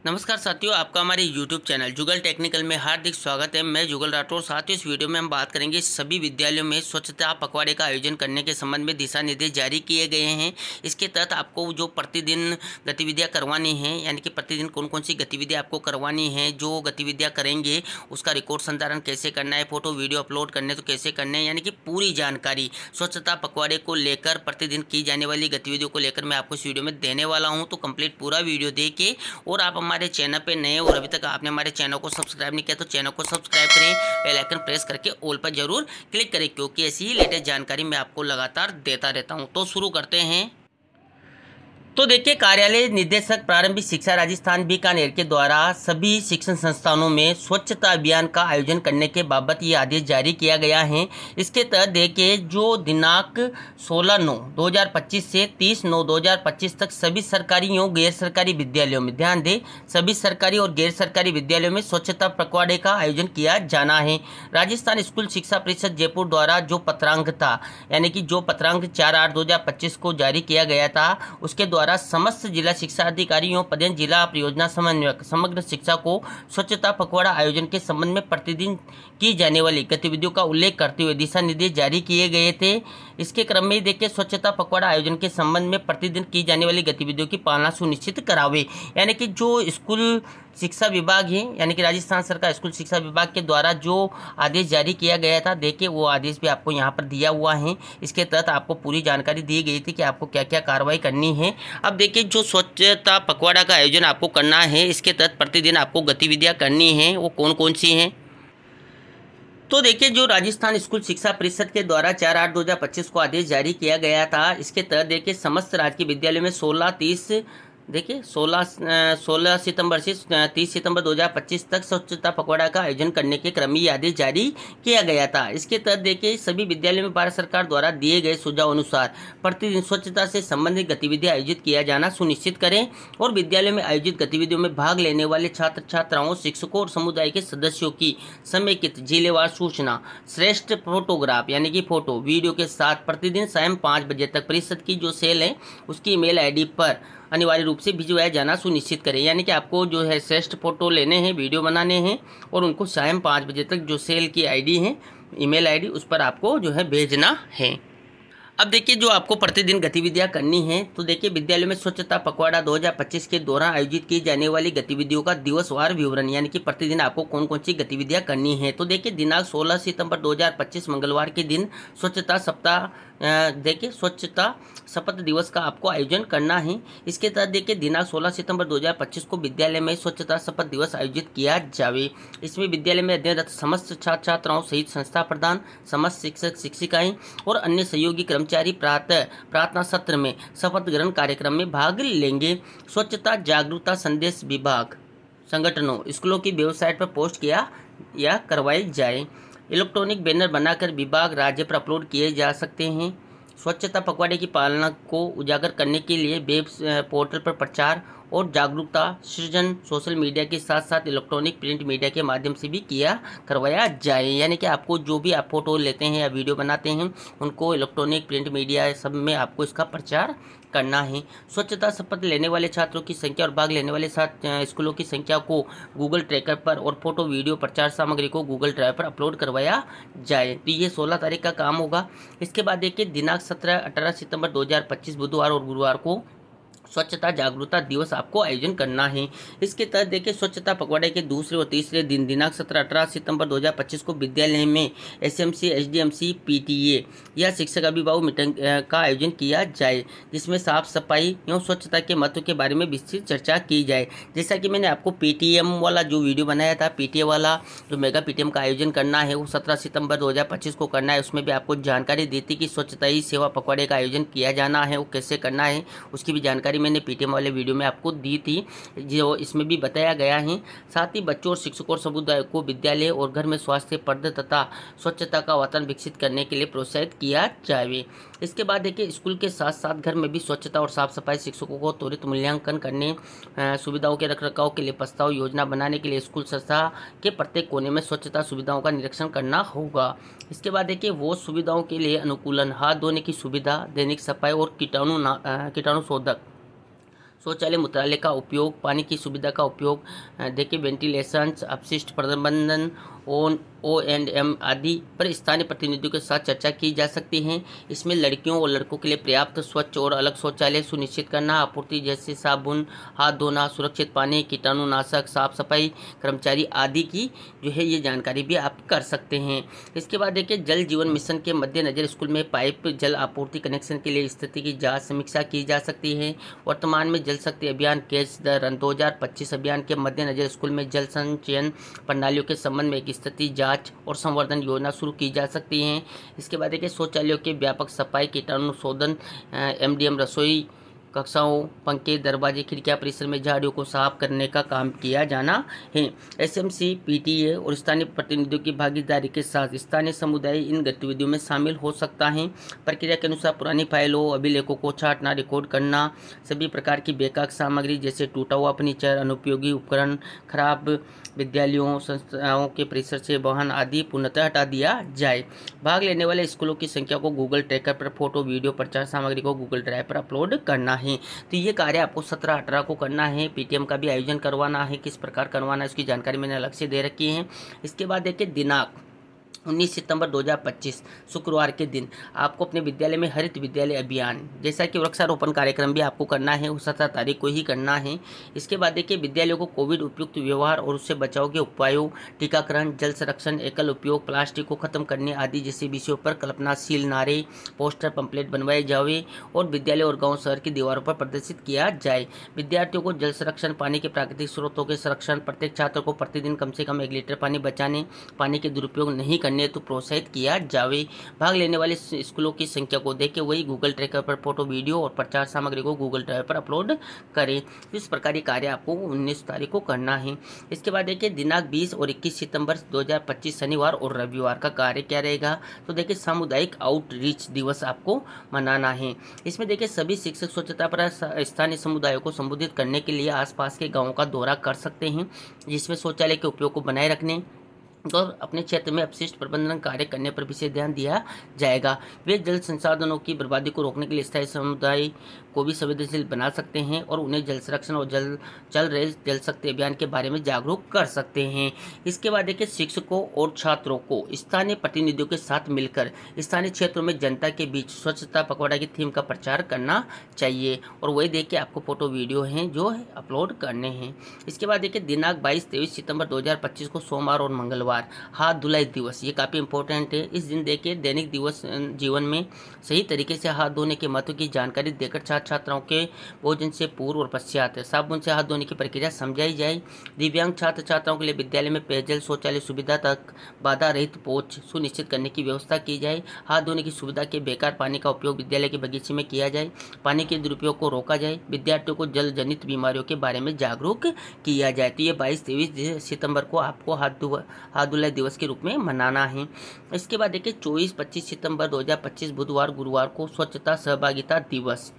नमस्कार साथियों, आपका हमारे YouTube चैनल जुगल टेक्निकल में हार्दिक स्वागत है। मैं जुगल राठौर। साथियों, इस वीडियो में हम बात करेंगे सभी विद्यालयों में स्वच्छता पखवाड़े का आयोजन करने के संबंध में दिशा निर्देश जारी किए गए हैं। इसके तहत आपको जो प्रतिदिन गतिविधियां करवानी हैं, यानी कि प्रतिदिन कौन कौन सी गतिविधियां आपको करवानी है, जो गतिविधियाँ करेंगे उसका रिकॉर्ड संधारण कैसे करना है, फोटो वीडियो अपलोड करने तो कैसे करने हैं, यानी कि पूरी जानकारी स्वच्छता पखवाड़े को लेकर प्रतिदिन की जाने वाली गतिविधियों को लेकर मैं आपको इस वीडियो में देने वाला हूँ। तो कंप्लीट पूरा वीडियो देखिए। और आप हमारे चैनल पे नए और अभी तक आपने हमारे चैनल को सब्सक्राइब नहीं किया तो चैनल को सब्सक्राइब करें, बेल आइकन प्रेस करके ऑल पर जरूर क्लिक करें, क्योंकि ऐसी ही लेटेस्ट जानकारी मैं आपको लगातार देता रहता हूं। तो शुरू करते हैं। तो देखिए, कार्यालय निदेशक प्रारंभिक शिक्षा राजस्थान बीकानेर के द्वारा सभी शिक्षण संस्थानों में स्वच्छता अभियान का आयोजन करने के बाबत ये आदेश जारी किया गया है। इसके तहत देखिए, जो दिनांक 16/9/2025 से 30/9/2025 तक सभी सरकारी और गैर सरकारी विद्यालयों में, ध्यान दें, सभी सरकारी और गैर सरकारी विद्यालयों में स्वच्छता पखवाड़े का आयोजन किया जाना है। राजस्थान स्कूल शिक्षा परिषद जयपुर द्वारा जो पत्रांक था, यानी कि जो पत्रांक 4/8/2025 को जारी किया गया था, उसके द्वारा समस्त जिला शिक्षा अधिकारियों, पदेन जिला परियोजना समन्वयक समग्र शिक्षा को स्वच्छता पखवाड़ा आयोजन के संबंध में प्रतिदिन की जाने वाली गतिविधियों का उल्लेख करते हुए दिशा निर्देश जारी किए गए थे। इसके क्रम में देखिए, स्वच्छता पखवाड़ा आयोजन के संबंध में प्रतिदिन की जाने वाली गतिविधियों की पालना सुनिश्चित करावे, यानी कि जो स्कूल शिक्षा विभाग है, यानी कि राजस्थान सरकार स्कूल शिक्षा विभाग के द्वारा जो आदेश जारी किया गया था, देखिए वो आदेश भी आपको यहाँ पर दिया हुआ है। इसके तहत आपको पूरी जानकारी दी गई थी कि आपको क्या क्या कार्रवाई करनी है। अब देखिए, जो स्वच्छता पखवाड़ा का आयोजन आपको करना है, इसके तहत प्रतिदिन आपको गतिविधियाँ करनी हैं, वो कौन कौन सी हैं। तो देखिए, जो राजस्थान स्कूल शिक्षा परिषद के द्वारा 4/8/2025 को आदेश जारी किया गया था, इसके तहत देखिए समस्त राजकीय विद्यालयों में 16 सितंबर से 30 सितंबर 2025 तक स्वच्छता पखवाड़ा का आयोजन करने के क्रम में ये आदेश जारी किया गया था। इसके तहत देखिए, सभी विद्यालयों में भारत सरकार द्वारा दिए गए सुझाव अनुसार प्रतिदिन स्वच्छता से संबंधित गतिविधियां आयोजित किया जाना सुनिश्चित करें और विद्यालय में आयोजित गतिविधियों में भाग लेने वाले छात्र छात्राओं, शिक्षकों और समुदाय के सदस्यों की समेकित जिलेवार सूचना श्रेष्ठ फोटोग्राफ, यानी कि फोटो वीडियो के साथ प्रतिदिन सायं 5 बजे तक परिषद की जो सेल है उसकी ईमेल आईडी पर अनिवार्य रूप से भिजवाया जाना सुनिश्चित करें। यानी कि आपको जो है श्रेष्ठ फोटो लेने हैं, वीडियो बनाने हैं और उनको सायं 5 बजे तक जो सेल की आईडी है, ईमेल आईडी, उस पर आपको जो है भेजना है। अब देखिए, जो आपको प्रतिदिन गतिविधियां करनी है, तो देखिए विद्यालय में स्वच्छता पखवाड़ा 2025 के दौरान आयोजित की जाने वाली गतिविधियों का दिवसवार विवरण, यानी कि प्रतिदिन आपको कौन कौन सी गतिविधियां करनी है। तो देखिए, दिनांक 16 सितंबर 2025 मंगलवार के दिन स्वच्छता सप्ताह, देखिए स्वच्छता शपथ दिवस का आपको आयोजन करना है। इसके तहत देखिए, दिनांक 16 सितंबर 2025 को विद्यालय में स्वच्छता शपथ दिवस आयोजित किया जावे। इसमें विद्यालय में अध्ययनरत समस्त छात्र छात्राओं सहित संस्था प्रधान, समस्त शिक्षक शिक्षिकाएं और अन्य सहयोगी कर्मचारी प्रार्थना सत्र में शपथ ग्रहण कार्यक्रम में भाग लेंगे। स्वच्छता जागरूकता संदेश विभाग संगठनों, स्कूलों की वेबसाइट पर पोस्ट किया या करवाई जाए। इलेक्ट्रॉनिक बैनर बनाकर विभाग राज्य पर अपलोड किए जा सकते हैं। स्वच्छता पखवाड़े की पालना को उजागर करने के लिए वेब पोर्टल पर प्रचार और जागरूकता सृजन सोशल मीडिया के साथ साथ इलेक्ट्रॉनिक प्रिंट मीडिया के माध्यम से भी करवाया जाए। यानी कि आपको जो भी आप फोटो लेते हैं या वीडियो बनाते हैं, उनको इलेक्ट्रॉनिक प्रिंट मीडिया सब में आपको इसका प्रचार करना है। स्वच्छता शपथ लेने वाले छात्रों की संख्या और भाग लेने वाले स्कूलों की संख्या को गूगल ट्रैकर पर और फोटो वीडियो प्रचार सामग्री को गूगल ड्राइव पर अपलोड करवाया जाए। तो ये 16 तारीख का काम होगा। इसके बाद देखिए, दिनांक 17-18 सितंबर 2025 बुधवार और गुरुवार को स्वच्छता जागरूकता दिवस आपको आयोजन करना है। इसके तहत देखिए, स्वच्छता पखवाड़े के दूसरे और तीसरे दिन दिनांक 17-18 सितंबर 2025 को विद्यालय में एसएमसी, एसडीएमसी, पीटीए या शिक्षक अभिभावक मीटिंग का आयोजन किया जाए, जिसमें साफ सफाई एवं स्वच्छता के महत्व के बारे में विस्तृत चर्चा की जाए। जैसा कि मैंने आपको पीटीएम वाला जो वीडियो बनाया था, पीटीए वाला जो मेगा पीटीएम का आयोजन करना है वो 17 सितंबर 2025 को करना है। उसमें भी आपको जानकारी दी थी कि स्वच्छता ही सेवा पखवाड़े का आयोजन किया जाना है, वो कैसे करना है, उसकी भी जानकारी मैंने पीटीएम वाले वीडियो में आपको दी थी, जो इसमें भी बताया गया है। साथ ही बच्चों और शिक्षकों और समुदाय को विद्यालय और घर में स्वास्थ्य पर्द तथा स्वच्छता का वातावरण विकसित करने के लिए प्रोत्साहित किया जाए। इसके बाद देखिए, स्कूल के साथ साथ घर में भी स्वच्छता और साफ सफाई, शिक्षकों को त्वरित मूल्यांकन करने, सुविधाओं के रखरखाव के लिए प्रस्ताव योजना बनाने के लिए स्कूल संस्था के प्रत्येक कोने में स्वच्छता सुविधाओं का निरीक्षण करना होगा। इसके बाद देखिए, वो सुविधाओं के लिए अनुकूलन, हाथ धोने की सुविधा, दैनिक सफाई और कीटाणु शोधक शौचालय मूत्रालय का उपयोग, पानी की सुविधा का उपयोग, देखिए वेंटिलेशन, अपशिष्ट प्रबंधन, O&M आदि पर स्थानीय प्रतिनिधियों के साथ चर्चा की जा सकती है। इसमें लड़कियों और लड़कों के लिए पर्याप्त, स्वच्छ और अलग शौचालय सुनिश्चित करना, आपूर्ति जैसे साबुन, हाथ धोना, सुरक्षित पानी, कीटाणुनाशक, साफ सफाई कर्मचारी आदि की जो है ये जानकारी भी आप कर सकते हैं। इसके बाद देखिए जल जीवन मिशन के मद्देनजर स्कूल में पाइप जल आपूर्ति कनेक्शन के लिए स्थिति की जाँच समीक्षा की जा सकती है। वर्तमान में जल शक्ति अभियान कैच द रन 2025 अभियान के मद्देनजर स्कूल में जल संचयन प्रणालियों के संबंध में एक स्थिति जांच और संवर्धन योजना शुरू की जा सकती है। इसके बाद देखिए शौचालयों के व्यापक सफाई, कीटाणु शोधन, MDM रसोई कक्षाओं, पंखे, दरवाजे, खिड़कियां, परिसर में झाड़ियों को साफ करने का काम किया जाना है। SMC, PTA और स्थानीय प्रतिनिधियों की भागीदारी के साथ स्थानीय समुदाय इन गतिविधियों में शामिल हो सकता है। प्रक्रिया के अनुसार पुरानी फाइलों, अभिलेखों को छांटना, रिकॉर्ड करना, सभी प्रकार की बेकार सामग्री जैसे टूटा हुआ फर्नीचर, अनुपयोगी उपकरण, खराब विद्यालयों, संस्थाओं के परिसर से वाहन आदि पूर्णतः हटा दिया जाए। भाग लेने वाले स्कूलों की संख्या को गूगल ट्रैकर पर फोटो, वीडियो, प्रचार सामग्री को गूगल ड्राइव पर अपलोड करना है। तो ये कार्य आपको 17-18 को करना है। PTM का भी आयोजन करवाना है, किस प्रकार करवाना है इसकी जानकारी मैंने अलग से दे रखी है। इसके बाद देखिए दिनांक 19 सितंबर 2025 शुक्रवार के दिन आपको अपने विद्यालय में हरित विद्यालय अभियान जैसा कि वृक्षारोपण कार्यक्रम भी आपको करना है, वो 17 तारीख को ही करना है। इसके बाद देखिए विद्यालयों को कोविड उपयुक्त व्यवहार और उससे बचाव के उपायों, टीकाकरण, जल संरक्षण, एकल उपयोग, प्लास्टिक को खत्म करने आदि जैसे विषयों पर कल्पनाशील नारे, पोस्टर, पंपलेट बनवाए जाए और विद्यालय और गाँव शहर की दीवारों पर प्रदर्शित किया जाए। विद्यार्थियों को जल संरक्षण, पानी के प्राकृतिक स्रोतों के संरक्षण, प्रत्येक छात्र को प्रतिदिन कम से कम 1 लीटर पानी बचाने, पानी के दुरुपयोग नहीं करने तो प्रोत्साहित किया जावे। भाग लेने वाले स्कूलों की संख्या को देख के वही गूगल ट्रैकर पर फोटो, वीडियो और प्रचार सामग्री को गूगल ड्राइव पर अपलोड करें। इस प्रकार ये कार्य आपको 19 तारीख को करना है। इसके बाद देखिए दिनांक 20 और 21 सितंबर 2025 शनिवार और रविवार का कार्य क्या रहेगा। तो देखिए सामुदायिक आउटरीच दिवस आपको मनाना है। इसमें देखिए सभी शिक्षक स्वच्छता पर स्थानीय समुदायों को संबोधित करने के लिए आसपास के गाँवों का दौरा कर सकते हैं, जिसमें शौचालय के उपयोग को बनाए रखने तो अपने क्षेत्र में अपशिष्ट प्रबंधन कार्य करने पर विशेष ध्यान दिया जाएगा। वे जल संसाधनों की बर्बादी को रोकने के लिए स्थायी समुदाय को भी संवेदनशील बना सकते हैं और उन्हें जल संरक्षण और चल रहे जल शक्ति अभियान के बारे में जागरूक कर सकते हैं। इसके बाद देखिए शिक्षकों और छात्रों को स्थानीय प्रतिनिधियों के साथ मिलकर स्थानीय क्षेत्रों में जनता के बीच स्वच्छता पखवाड़ा की थीम का प्रचार करना चाहिए और वही देखिए आपको फोटो, वीडियो हैं जो अपलोड करने हैं। इसके बाद देखिए दिनांक 22-23 सितंबर 2025 को सोमवार और मंगलवार हाथ धुलाई दिवस, ये काफ़ी इंपॉर्टेंट है। इस दिन देखिए दैनिक दिवस जीवन में सही तरीके से हाथ धोने के महत्व की जानकारी देकर छात्र छात्राओं के भोजन से पूर्व और पश्चात साबुन से हाथ धोने की प्रक्रिया समझाई जाए। दिव्यांग छात्र छात्राओं के लिए विद्यालय में पेयजल शौचालय सुविधा तक बाधा रहित पहुंच सुनिश्चित करने की व्यवस्था की जाए। हाथ धोने की सुविधा के बेकार पानी का उपयोग विद्यालय के बगीचे में किया जाए। पानी के दुरुपयोग को रोका जाए। विद्यार्थियों को जल जनित बीमारियों के बारे में जागरूक किया जाए। तो ये 22-23 सितंबर को आपको हाथ धुलाई दिवस के रूप में मनाना है। इसके बाद देखिए 24-25 सितंबर 2025 बुधवार गुरुवार को स्वच्छता सहभागिता दिवस।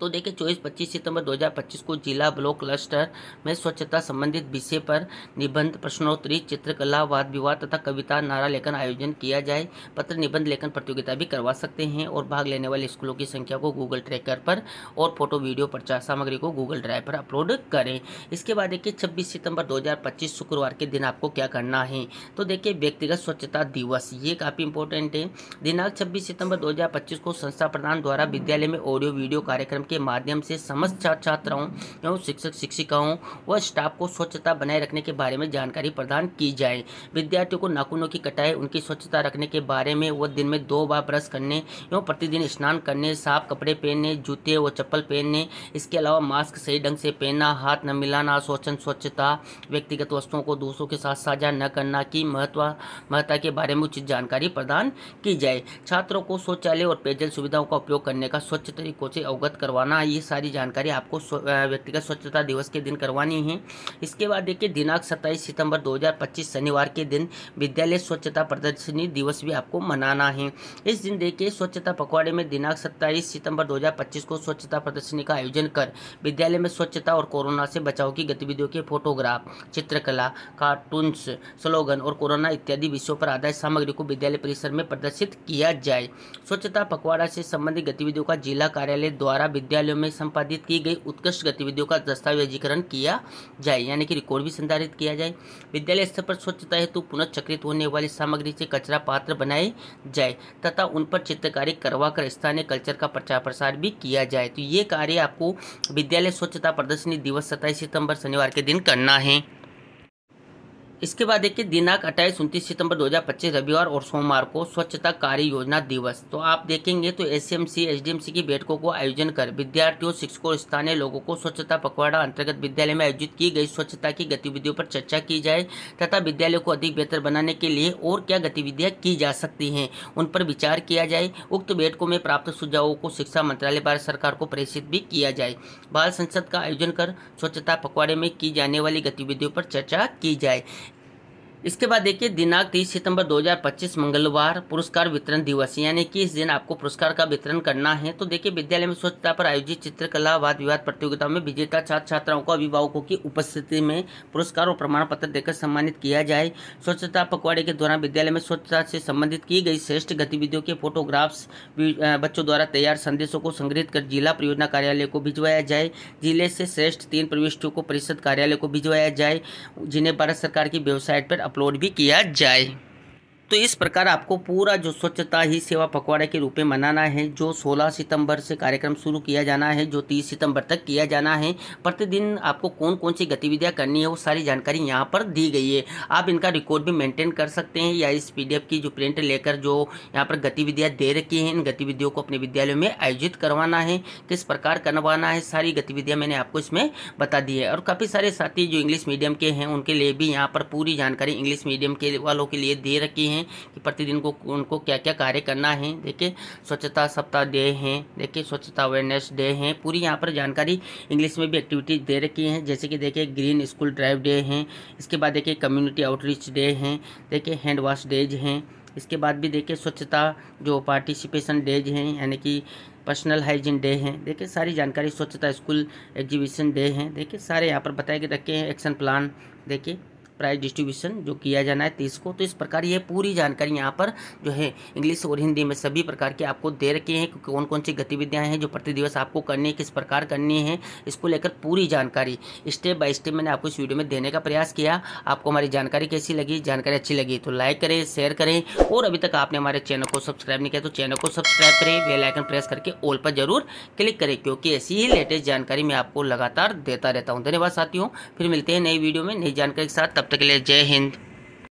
तो देखिए 24-25 सितंबर 2025 को जिला ब्लॉक क्लस्टर में स्वच्छता संबंधित विषय पर निबंध, प्रश्नोत्तरी, चित्रकला, वाद विवाद तथा कविता, नारा लेखन आयोजन किया जाए। पत्र निबंध लेखन प्रतियोगिता भी करवा सकते हैं और भाग लेने वाले स्कूलों की संख्या को गूगल ट्रैकर पर और फोटो, वीडियो, प्रचार सामग्री को गूगल ड्राइव पर अपलोड करें। इसके बाद देखिए 26 सितंबर 2025 शुक्रवार के दिन आपको क्या करना है। तो देखिए व्यक्तिगत स्वच्छता दिवस, ये काफ़ी इंपॉर्टेंट है। दिनांक 26 सितंबर 2025 को संस्था प्रधान द्वारा विद्यालय में ऑडियो वीडियो कार्यक्रम के माध्यम से समस्त छात्राओं एवं शिक्षक शिक्षिकाओं व स्टाफ को स्वच्छता बनाए रखने के बारे में जानकारी प्रदान की जाए। विद्यार्थियों को नाखूनों की कटाई, उनकी स्वच्छता रखने के बारे में व दिन में 2 बार ब्रश करने एवं प्रतिदिन स्नान करने, साफ कपड़े पहनने, जूते व चप्पल पहनने, इसके अलावा मास्क सही ढंग से पहनना, हाथ न मिलाना, स्वच्छता, व्यक्तिगत वस्तुओं को दूसरों के साथ साझा न करना की महत्ता के बारे में उचित जानकारी प्रदान की जाए। छात्रों को शौचालय और पेयजल सुविधाओं का उपयोग करने का स्वच्छ तरीकों से अवगत करवाना, ये सारी जानकारी आपको व्यक्तिगत स्वच्छता दिवस के दिन करवानी है। इसके बाद देखिए दिनांक 27 सितंबर 2025 शनिवार के दिन विद्यालय स्वच्छता प्रदर्शनी दिवस भी आपको मनाना है। इस दिन देखिए स्वच्छता पखवाड़े में दिनांक 27 सितंबर 2025 को स्वच्छता प्रदर्शनी का आयोजन कर विद्यालय में स्वच्छता और कोरोना से बचाव की गतिविधियों के फोटोग्राफ, चित्रकला, कार्टून्स, स्लोगन और कोरोना इत्यादि विषयों पर आधारित सामग्री को विद्यालय परिसर में प्रदर्शित किया जाए। स्वच्छता पखवाड़ा से संबंधित गतिविधियों का जिला कार्यालय द्वारा विद्यालयों में संपादित की गई उत्कृष्ट गतिविधियों का दस्तावेजीकरण किया जाए, यानी कि रिकॉर्ड भी संधारित किया जाए। विद्यालय स्तर पर स्वच्छता हेतु पुनर्चक्रित होने वाली सामग्री से कचरा पात्र बनाए जाए तथा उन पर चित्रकारी करवाकर स्थानीय कल्चर का प्रचार प्रसार भी किया जाए। तो ये कार्य आपको विद्यालय स्वच्छता प्रदर्शनी दिवस 27 सितंबर शनिवार के दिन करना है। इसके बाद देखिए दिनांक 28-29 सितंबर 2025 रविवार और सोमवार को स्वच्छता कार्य योजना दिवस। तो आप देखेंगे तो एसएमसी एसडीएमसी की बैठकों को आयोजन कर विद्यार्थियों, शिक्षकों और स्थानीय लोगों को स्वच्छता पखवाड़ा अंतर्गत विद्यालय में आयोजित की गई स्वच्छता की गतिविधियों पर चर्चा की जाए तथा विद्यालय को अधिक बेहतर बनाने के लिए और क्या गतिविधियाँ की जा सकती हैं उन पर विचार किया जाए। उक्त बैठकों में प्राप्त सुझावों को शिक्षा मंत्रालय भारत सरकार को प्रेषित भी किया जाए। बाल संसद का आयोजन कर स्वच्छता पखवाड़े में की जाने वाली गतिविधियों पर चर्चा की जाए। इसके बाद देखिए दिनांक 30 सितंबर 2025 मंगलवार पुरस्कार वितरण दिवस, यानी कि इस दिन आपको पुरस्कार का वितरण करना है। तो देखिए विद्यालय में स्वच्छता पर आयोजित चित्रकला वाद विवाद प्रतियोगिताओं में विजेता छात्र छात्राओं को अभिभावकों की उपस्थिति में पुरस्कार और प्रमाण पत्र देकर सम्मानित किया जाए। स्वच्छता पखवाड़े के दौरान विद्यालय में स्वच्छता से संबंधित की गई श्रेष्ठ गतिविधियों के फोटोग्राफ्स बच्चों द्वारा तैयार संदेशों को संग्रहित कर जिला परियोजना कार्यालय को भिजवाया जाए। जिले से श्रेष्ठ 3 प्रविष्टियों को परिषद कार्यालय को भिजवाया जाए, जिन्हें भारत सरकार की वेबसाइट पर अपलोड भी किया जाए। तो इस प्रकार आपको पूरा जो स्वच्छता ही सेवा पखवाड़ा के रूप में मनाना है, जो 16 सितंबर से कार्यक्रम शुरू किया जाना है, जो 30 सितंबर तक किया जाना है। प्रतिदिन आपको कौन कौन सी गतिविधियां करनी है वो सारी जानकारी यहाँ पर दी गई है। आप इनका रिकॉर्ड भी मेंटेन कर सकते हैं या इस PDF की जो प्रिंट लेकर जो यहाँ पर गतिविधियाँ दे रखी हैं, इन गतिविधियों को अपने विद्यालयों में आयोजित करवाना है, किस प्रकार करवाना है, सारी गतिविधियाँ मैंने आपको इसमें बता दी है। और काफ़ी सारे साथी जो इंग्लिश मीडियम के हैं उनके लिए भी यहाँ पर पूरी जानकारी इंग्लिश मीडियम के वालों के लिए दे रखी है कि प्रतिदिन को उनको क्या क्या कार्य करना है। देखिए स्वच्छता सप्ताह डे हैं, देखिए स्वच्छता अवेयरनेस डे हैं, पूरी यहाँ पर जानकारी इंग्लिश में भी एक्टिविटीज दे रखी हैं। जैसे कि देखिए ग्रीन स्कूल ड्राइव डे हैं, इसके बाद देखिए कम्युनिटी आउटरीच डे हैं, देखिए हैंड वॉश डेज हैं, इसके बाद भी देखिए स्वच्छता जो पार्टिसिपेशन डेज हैं यानी कि पर्सनल हाइजीन डे हैं। देखिए सारी जानकारी स्वच्छता स्कूल एग्जीबिशन डे हैं, देखिए सारे यहाँ पर बताए रखे हैं। एक्शन प्लान देखिए प्राइज डिस्ट्रीब्यूशन जो किया जाना है 30 को। तो इस प्रकार ये पूरी जानकारी यहाँ पर जो है इंग्लिश और हिंदी में सभी प्रकार के आपको दे रखे हैं, कौन कौन सी गतिविधियाँ हैं जो प्रति दिवस आपको करनी है, किस प्रकार करनी है, इसको लेकर पूरी जानकारी स्टेप बाय स्टेप मैंने आपको इस वीडियो में देने का प्रयास किया। आपको हमारी जानकारी कैसी लगी, जानकारी अच्छी लगी तो लाइक करें, शेयर करें, और अभी तक आपने हमारे चैनल को सब्सक्राइब नहीं किया तो चैनल को सब्सक्राइब करें, बेल आइकन प्रेस करके ऑल पर जरूर क्लिक करें, क्योंकि ऐसी ही लेटेस्ट जानकारी मैं आपको लगातार देता रहता हूँ। धन्यवाद साथियों, फिर मिलते हैं नई वीडियो में नई जानकारी के साथ, तब तक के लिए जय हिंद।